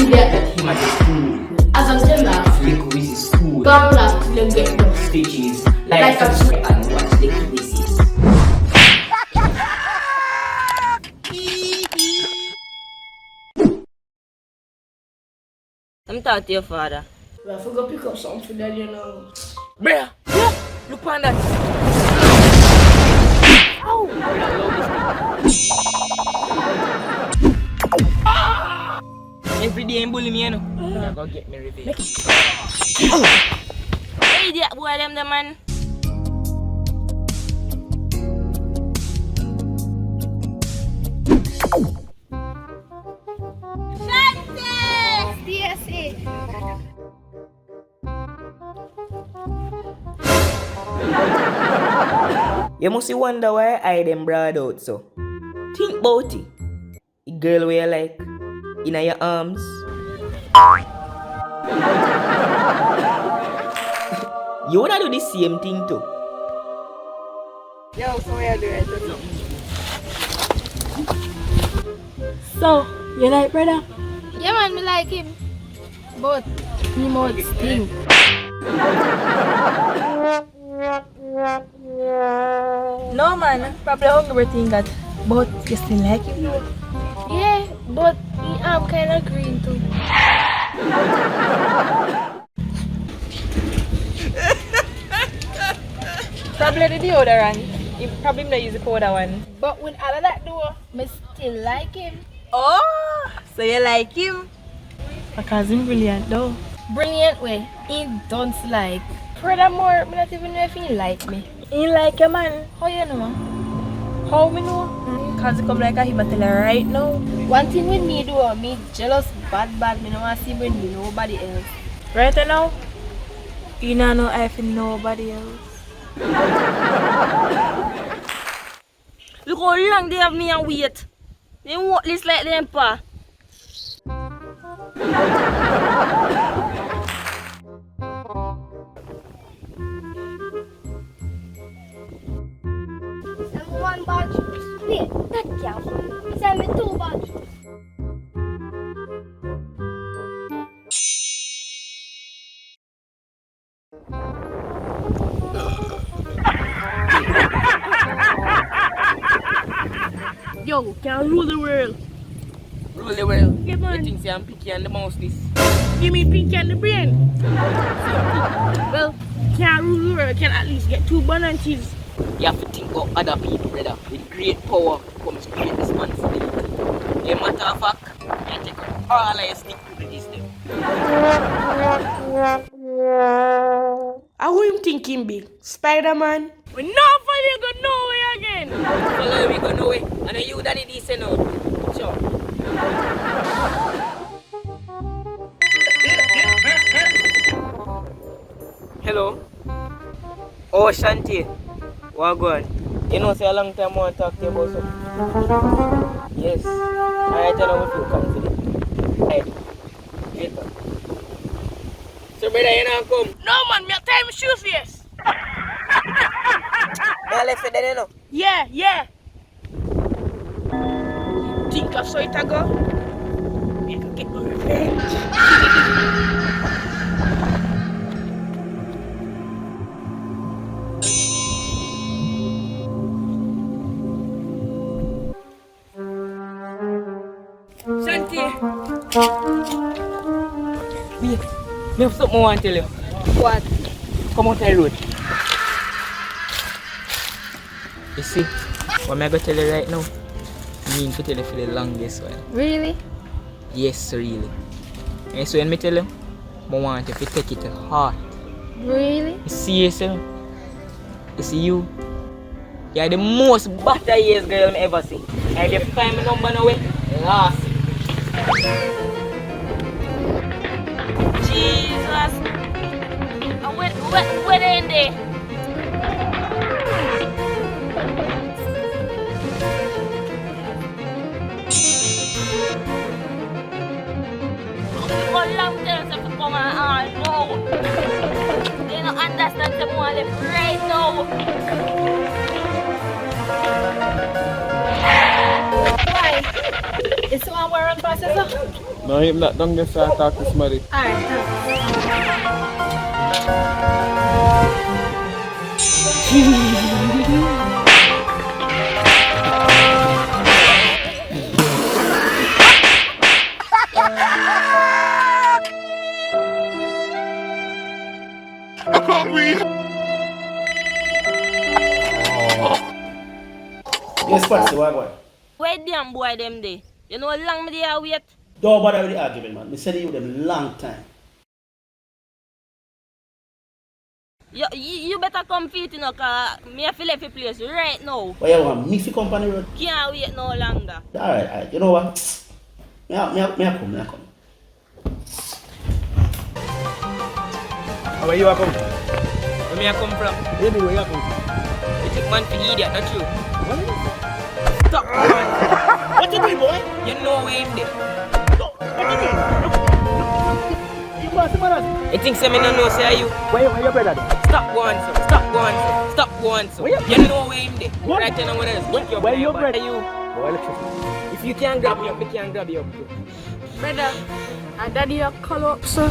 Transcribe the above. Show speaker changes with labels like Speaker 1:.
Speaker 1: Yeah.
Speaker 2: that him at the school.
Speaker 1: As until now,
Speaker 2: Liquid is school.
Speaker 1: gone last till get them.
Speaker 2: Stitches.
Speaker 1: Like
Speaker 2: Like
Speaker 1: a-
Speaker 2: subscribe and watch Liquid this is.
Speaker 3: I'm talking to your father.
Speaker 1: Well, I forgot to pick up something for that, you know.
Speaker 3: Bruh, yeah, look on that. Ow! Every day you bully me, you know. You're gonna get me revenge. Hey, idiot boy, them the man. You must wonder why I them broad out so. Think about it. The girl where you like in your arms. You wanna do the same thing too.
Speaker 4: Yo, so what you doing?
Speaker 5: So, you like brother?
Speaker 4: Yeah man, me like him. But he must stink.
Speaker 5: No man, probably hungry thing that. But you still like him though.
Speaker 4: Yeah, but he am kinda green too.
Speaker 5: Probably the deodorant. He probably not use the powder one.
Speaker 4: But when all of that do, me still like him.
Speaker 5: Oh, so you like him? Because him brilliant though.
Speaker 4: Brilliant way. He don't like. Furthermore, me not even know if he like me.
Speaker 5: He like your man.
Speaker 4: How you know?
Speaker 5: How me know? Cause he come like a him tell her right now.
Speaker 4: One thing with me do, me jealous bad. Me no want to see with nobody else.
Speaker 5: Right now, you don't know if nobody else.
Speaker 3: Look how long they have me and wait. They walk this like them pa.
Speaker 6: One bad juice. Wait, that can't work. Send me two bad juice.
Speaker 5: Yo, can rule the world.
Speaker 3: Rule the world.
Speaker 5: Yeah, man.
Speaker 3: You think say I'm picky and the mouse this?
Speaker 5: Give me pink and the brain. Well, can't rule the world. Can at least get 2 bananas.
Speaker 3: You have to think about other people, brother. With great power comes great responsibility. A matter of fact, you take out all of your stick to this them.
Speaker 5: Who him thinking big? Spider-Man? We not finally go nowhere again.
Speaker 3: Follow me, go no way. I know you done it this now. Sure. Hello. Oh, Shanti. What going? You know, say a long time I want to talk to you about something. Yes. I tell you what you confident. Right. Later. So, brother, you know come.
Speaker 5: No man, me time shoe face.
Speaker 3: I left it there, you know.
Speaker 5: Yeah. Think I saw it ago? Me can get my revenge.
Speaker 3: Shanti. Wait. Me have something I want to tell you.
Speaker 4: What?
Speaker 3: Come out the road. You see, what I'm going to tell you right now, I mean to tell you for the longest while.
Speaker 4: Really?
Speaker 3: Yes, really. And so when I tell you, I want you to take it to heart.
Speaker 4: Really?
Speaker 3: You see yourself? You see you? You're the most better years girl I ever seen. And if you find my number now, last. Jesus! What in there? How long time to come on? No. They don't understand the more left right now.
Speaker 4: Why? Is someone wearing passes?
Speaker 7: No, him not down there, so I talk to somebody.
Speaker 4: Alright.
Speaker 8: Yes, Patsy, what going?
Speaker 5: Where damn boy them day? You know how long me there wait?
Speaker 8: Don't bother with the argument, man. Me said you them long time.
Speaker 5: You better come fit, you know, cause me have to leave the place right now.
Speaker 8: Why you want me to come on the road?
Speaker 5: Can't wait no longer.
Speaker 8: Alright. You know what? Me a come.
Speaker 3: Where you are come? Where me I come from?
Speaker 7: Where you come from?
Speaker 3: You think man for idiot, not you? Stop!
Speaker 8: What you doing, boy?
Speaker 3: You know where him there.
Speaker 8: What you doing? You pass the man.
Speaker 3: You think say me no know say you?
Speaker 7: Where your brother?
Speaker 3: Stop going so. Stop going so. Stop going so. You know where him there.
Speaker 7: What?
Speaker 3: Right now when I kick your
Speaker 7: Where
Speaker 3: brother,
Speaker 7: your
Speaker 3: but
Speaker 7: brother?
Speaker 3: you?
Speaker 7: Boy, electricity.
Speaker 3: If you can't grab me up, me can't grab you up too.
Speaker 5: Brother, and daddy you call up, sir.